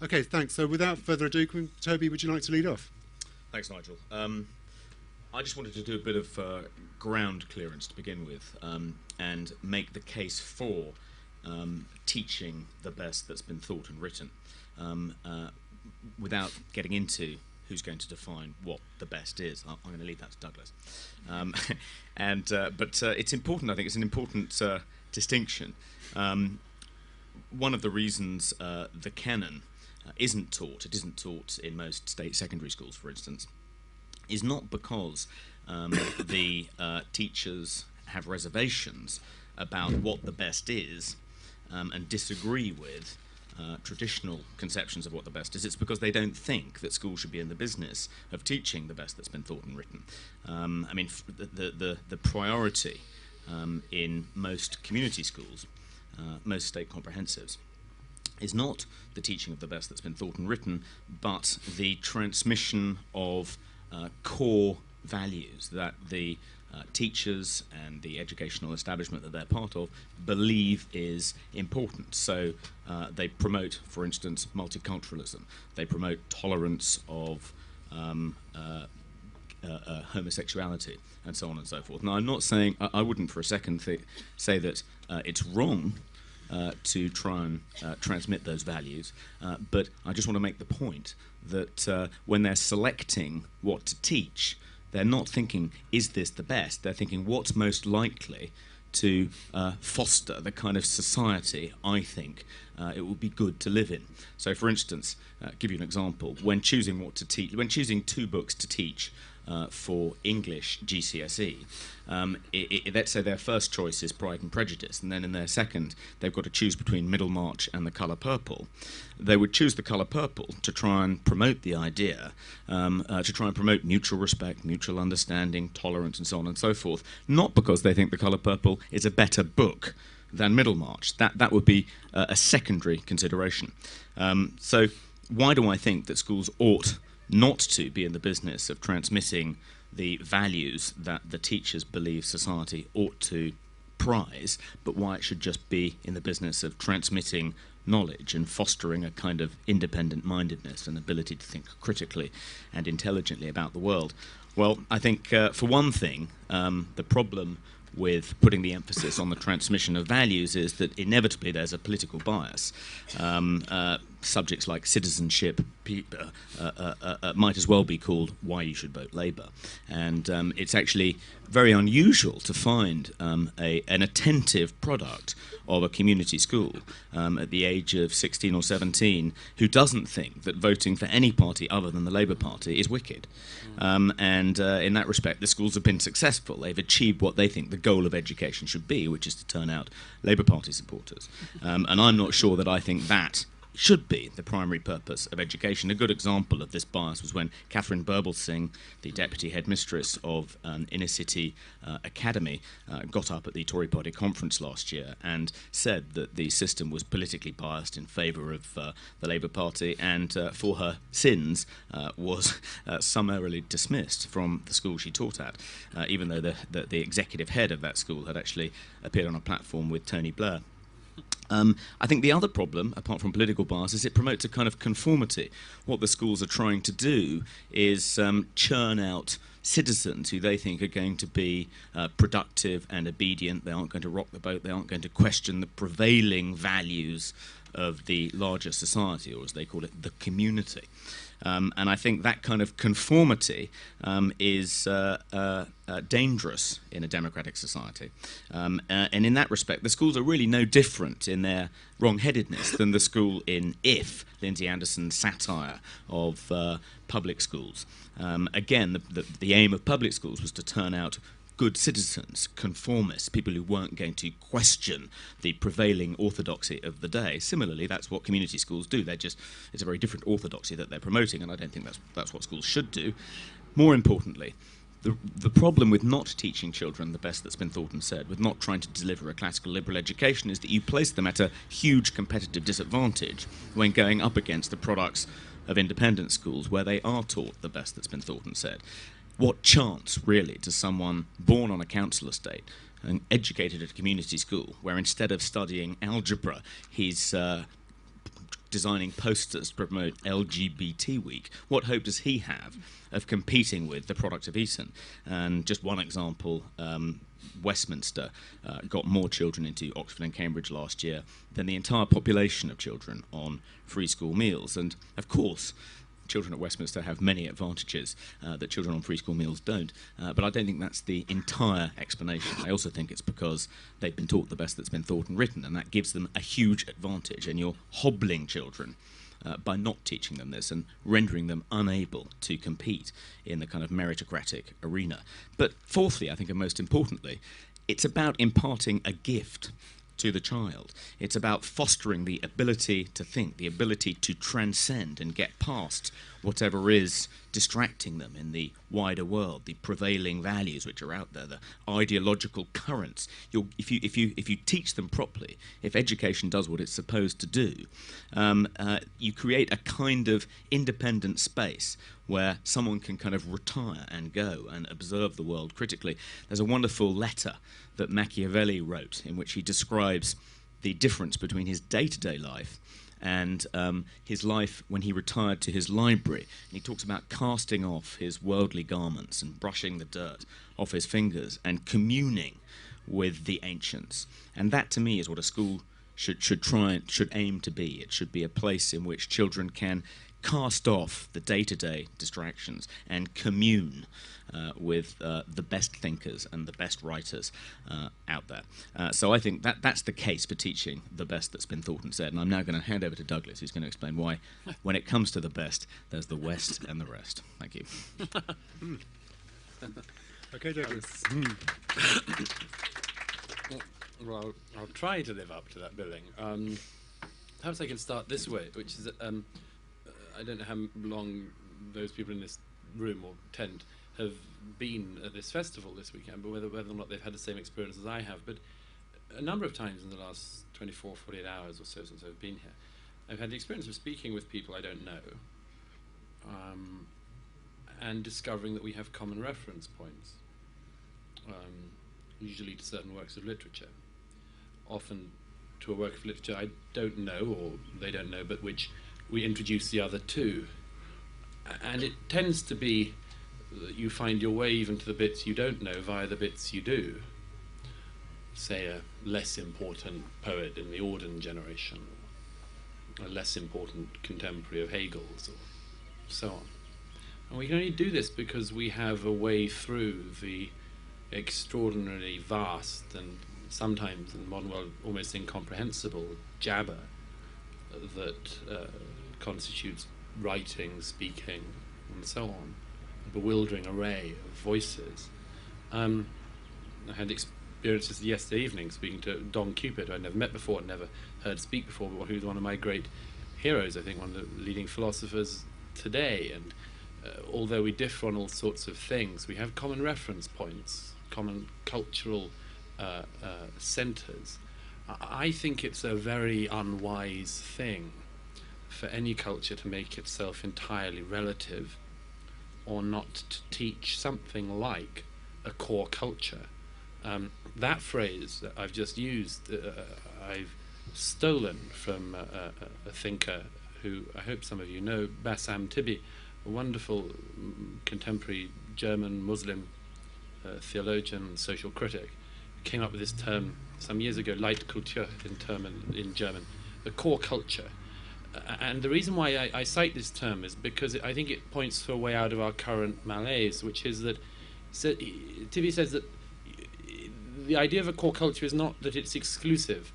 Okay, thanks. So without further ado, Toby, would you like to lead off? Thanks, Nigel. I just wanted to do a bit of ground clearance to begin with, and make the case for teaching the best that's been thought and written, um, uh, without getting into who's going to define what the best is. I'm going to leave that to Douglas. Um, but it's important. I think it's an important distinction. One of the reasons the canon isn't taught, it isn't taught in most state secondary schools, for instance, is not because the teachers have reservations about what the best is, and disagree with traditional conceptions of what the best is. It's because they don't think that schools should be in the business of teaching the best that's been thought and written. The priority in most community schools, most state comprehensives, is not the teaching of the best that's been thought and written, but the transmission of core values that the teachers and the educational establishment that they're part of believe is important. So they promote, for instance, multiculturalism. They promote tolerance of homosexuality, and so on and so forth. Now, I'm not saying, I wouldn't for a second say that it's wrong to try and transmit those values, but I just want to make the point that when they're selecting what to teach, they're not thinking, is this the best? They're thinking, what's most likely to foster the kind of society I think it would be good to live in. So, for instance, give you an example. When choosing what to teach, when choosing two books to teach for English GCSE, let's say their first choice is Pride and Prejudice, and then in their second they've got to choose between Middlemarch and The Colour Purple. They would choose The Colour Purple to try and promote the idea, to try and promote mutual respect, mutual understanding, tolerance, and so on and so forth, not because they think The Colour Purple is a better book than Middlemarch. That would be a secondary consideration. So why do I think that schools ought not to be in the business of transmitting the values that the teachers believe society ought to prize, but why it should just be in the business of transmitting knowledge and fostering a kind of independent mindedness and ability to think critically and intelligently about the world? Well, I think for one thing, the problem with putting the emphasis on the transmission of values is that inevitably there's a political bias. Subjects like citizenship might as well be called why you should vote Labour. And it's actually very unusual to find an attentive product of a community school at the age of 16 or 17 who doesn't think that voting for any party other than the Labour Party is wicked. In that respect, the schools have been successful. They've achieved what they think the goal of education should be, which is to turn out Labour Party supporters. And I'm not sure that I think that should be the primary purpose of education. A good example of this bias was when Catherine Birbalsingh, the deputy headmistress of an inner-city academy, got up at the Tory party conference last year and said that the system was politically biased in favour of the Labour Party, and for her sins was summarily dismissed from the school she taught at, even though the executive head of that school had actually appeared on a platform with Tony Blair. I think the other problem, apart from political bias, is it promotes a kind of conformity. What the schools are trying to do is churn out citizens who they think are going to be productive and obedient. They aren't going to rock the boat. They aren't going to question the prevailing values of the larger society, or as they call it, the community. And I think that kind of conformity is dangerous in a democratic society. And in that respect, the schools are really no different in their wrong-headedness than the school in If, Lindsay Anderson's satire of public schools. Again, the aim of public schools was to turn out good citizens, conformists, people who weren't going to question the prevailing orthodoxy of the day. Similarly, that's what community schools do. It's a very different orthodoxy that they're promoting, and I don't think that's what schools should do. More importantly, the problem with not teaching children the best that's been thought and said, with not trying to deliver a classical liberal education, is that you place them at a huge competitive disadvantage when going up against the products of independent schools where they are taught the best that's been thought and said. What chance, really, does someone born on a council estate and educated at a community school, where instead of studying algebra, he's designing posters to promote LGBT Week. What hope does he have of competing with the product of Eton? And just one example, Westminster got more children into Oxford and Cambridge last year than the entire population of children on free school meals. And of course, children at Westminster have many advantages that children on free school meals don't, but I don't think that's the entire explanation. I also think it's because they've been taught the best that's been thought and written, and that gives them a huge advantage, and you're hobbling children by not teaching them this and rendering them unable to compete in the kind of meritocratic arena. But fourthly, I think, and most importantly, it's about imparting a gift to the child. It's about fostering the ability to think, the ability to transcend and get past whatever is distracting them in the wider world, the prevailing values which are out there, the ideological currents. If you teach them properly, if education does what it's supposed to do, you create a kind of independent space where someone can kind of retire and go and observe the world critically. There's a wonderful letter that Machiavelli wrote in which he describes the difference between his day-to-day life and his life when he retired to his library. And he talks about casting off his worldly garments and brushing the dirt off his fingers and communing with the ancients. And that, to me, is what a school should aim to be. It should be a place in which children can cast off the day-to-day distractions and commune with the best thinkers and the best writers out there. So I think that's the case for teaching the best that's been thought and said. And I'm now going to hand over to Douglas, who's going to explain why, when it comes to the best, there's the West and the rest. Thank you. Okay, Douglas. Well, I'll try to live up to that billing. Perhaps I can start this way, which is that I don't know how long those people in this room or tent have been at this festival this weekend, but whether or not they've had the same experience as I have. But a number of times in the last 24, 48 hours or so since I've been here, I've had the experience of speaking with people I don't know and discovering that we have common reference points, usually to certain works of literature, often to a work of literature I don't know or they don't know, but which we introduce the other to. And it tends to be that you find your way even to the bits you don't know via the bits you do. Say a less important poet in the Auden generation, or a less important contemporary of Hegel's, or so on. And we can only do this because we have a way through the extraordinarily vast and sometimes in the modern world almost incomprehensible jabber that constitutes writing, speaking, and so on, a bewildering array of voices. I had experiences yesterday evening speaking to Don Cupid, who I'd never met before, never heard speak before, but who's one of my great heroes, I think one of the leading philosophers today. And although we differ on all sorts of things, we have common reference points, common cultural centres. I think it's a very unwise thing for any culture to make itself entirely relative or not to teach something like a core culture. That phrase that I've just used, I've stolen from a thinker who I hope some of you know, Bassam Tibi, a wonderful contemporary German Muslim theologian and social critic, came up with this term some years ago, Leitkultur in German, the core culture. And the reason why I cite this term is because I think it points to a way out of our current malaise, which is that Tibi says that the idea of a core culture is not that it's exclusive,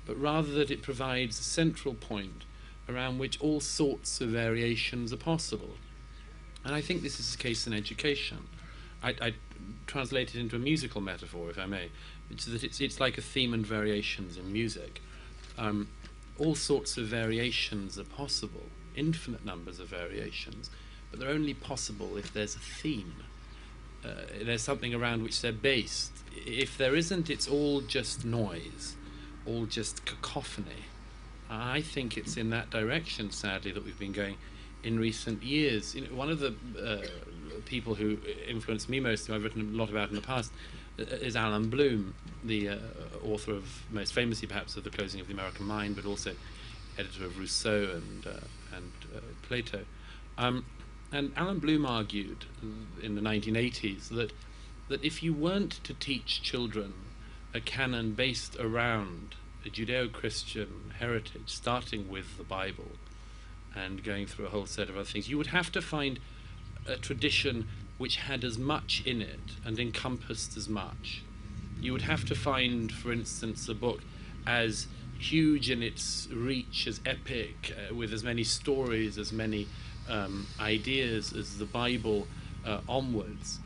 but rather that it provides a central point around which all sorts of variations are possible. And I think this is the case in education. I translate it into a musical metaphor, if I may, which is that it's like a theme and variations in music. All sorts of variations are possible, infinite numbers of variations, but they're only possible if there's a theme. There's something around which they're based. If there isn't, it's all just noise, all just cacophony. I think it's in that direction, sadly, that we've been going in recent years. You know, one of the people who influenced me most, who I've written a lot about in the past, is Alan Bloom, the author of, most famously perhaps, of The Closing of the American Mind, but also editor of Rousseau and Plato. And Alan Bloom argued in the 1980s that if you weren't to teach children a canon based around a Judeo-Christian heritage, starting with the Bible and going through a whole set of other things, you would have to find a tradition which had as much in it and encompassed as much. You would have to find, for instance, a book as huge in its reach, as epic, with as many stories, as many ideas as the Bible onwards.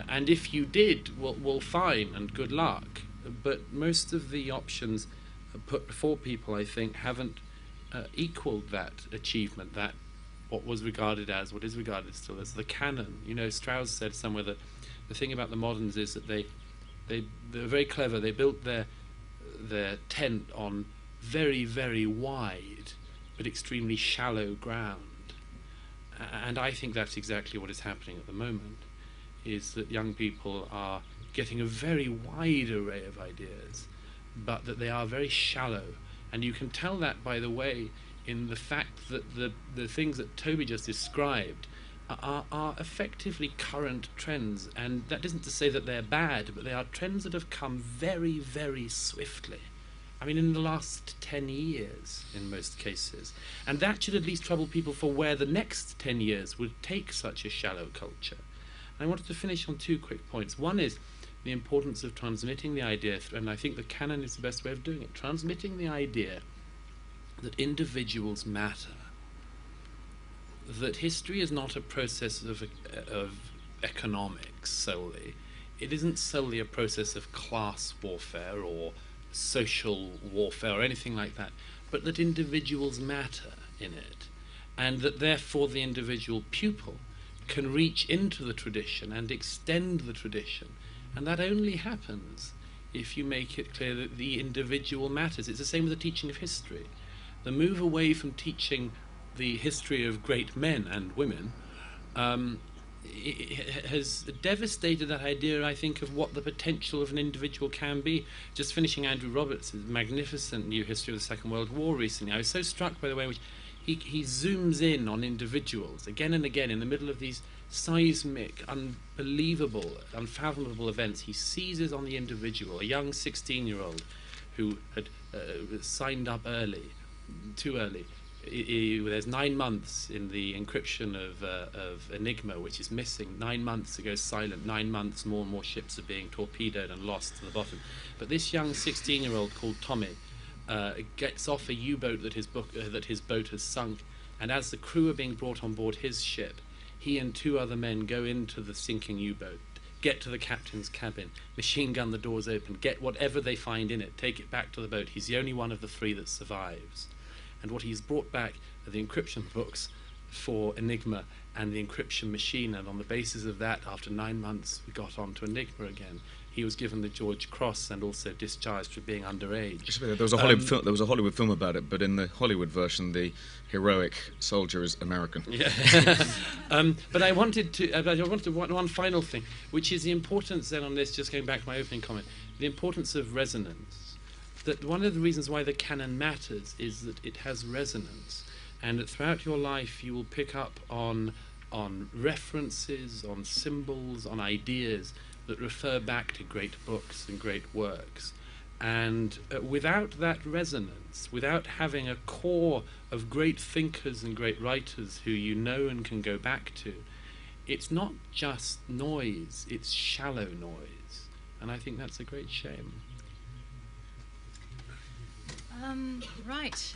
And if you did, well, fine, and good luck. But most of the options put before people, I think, haven't equaled that achievement, that what is regarded still as the canon. You know, Strauss said somewhere that the thing about the moderns is that they're very clever. They built their tent on very, very wide but extremely shallow ground. And I think that's exactly what is happening at the moment, is that young people are getting a very wide array of ideas, but that they are very shallow. And you can tell that, by the way, in the fact that the things that Toby just described are effectively current trends. And that isn't to say that they're bad, but they are trends that have come very, very swiftly. I mean, in the last 10 years, in most cases. And that should at least trouble people for where the next 10 years would take such a shallow culture. And I wanted to finish on two quick points. One is the importance of transmitting the idea, and I think the canon is the best way of doing it, transmitting the idea that individuals matter, that history is not a process of economics solely. It isn't solely a process of class warfare or social warfare or anything like that, but that individuals matter in it, and that therefore the individual pupil can reach into the tradition and extend the tradition. And that only happens if you make it clear that the individual matters. It's the same with the teaching of history. The move away from teaching the history of great men and women it has devastated that idea, I think, of what the potential of an individual can be. Just finishing Andrew Roberts' magnificent new history of the Second World War recently, I was so struck by the way in which he zooms in on individuals again and again in the middle of these seismic, unbelievable, unfathomable events. He seizes on the individual, a young 16-year-old who had signed up early, too early. There's 9 months in the encryption of Enigma, which is missing. 9 months it goes silent. 9 months more and more ships are being torpedoed and lost to the bottom. But this young 16-year-old called Tommy gets off a U-boat that his boat has sunk, and as the crew are being brought on board his ship, he and 2 other men go into the sinking U-boat, get to the captain's cabin, machine gun the doors open, get whatever they find in it, take it back to the boat. He's the only one of the 3 that survives. And what he's brought back are the encryption books for Enigma and the encryption machine, and on the basis of that, after 9 months, we got on to Enigma again. He was given the George Cross and also discharged for being underage. There was a Hollywood film about it, but in the Hollywood version, the heroic soldier is American. Yeah. But I wanted one final thing, which is the importance then on this, just going back to my opening comment, the importance of resonance. That one of the reasons why the canon matters is that it has resonance, and that throughout your life you will pick up on references, on symbols, on ideas that refer back to great books and great works. And without that resonance, without having a core of great thinkers and great writers who you know and can go back to, it's not just noise, it's shallow noise. And I think that's a great shame. Right.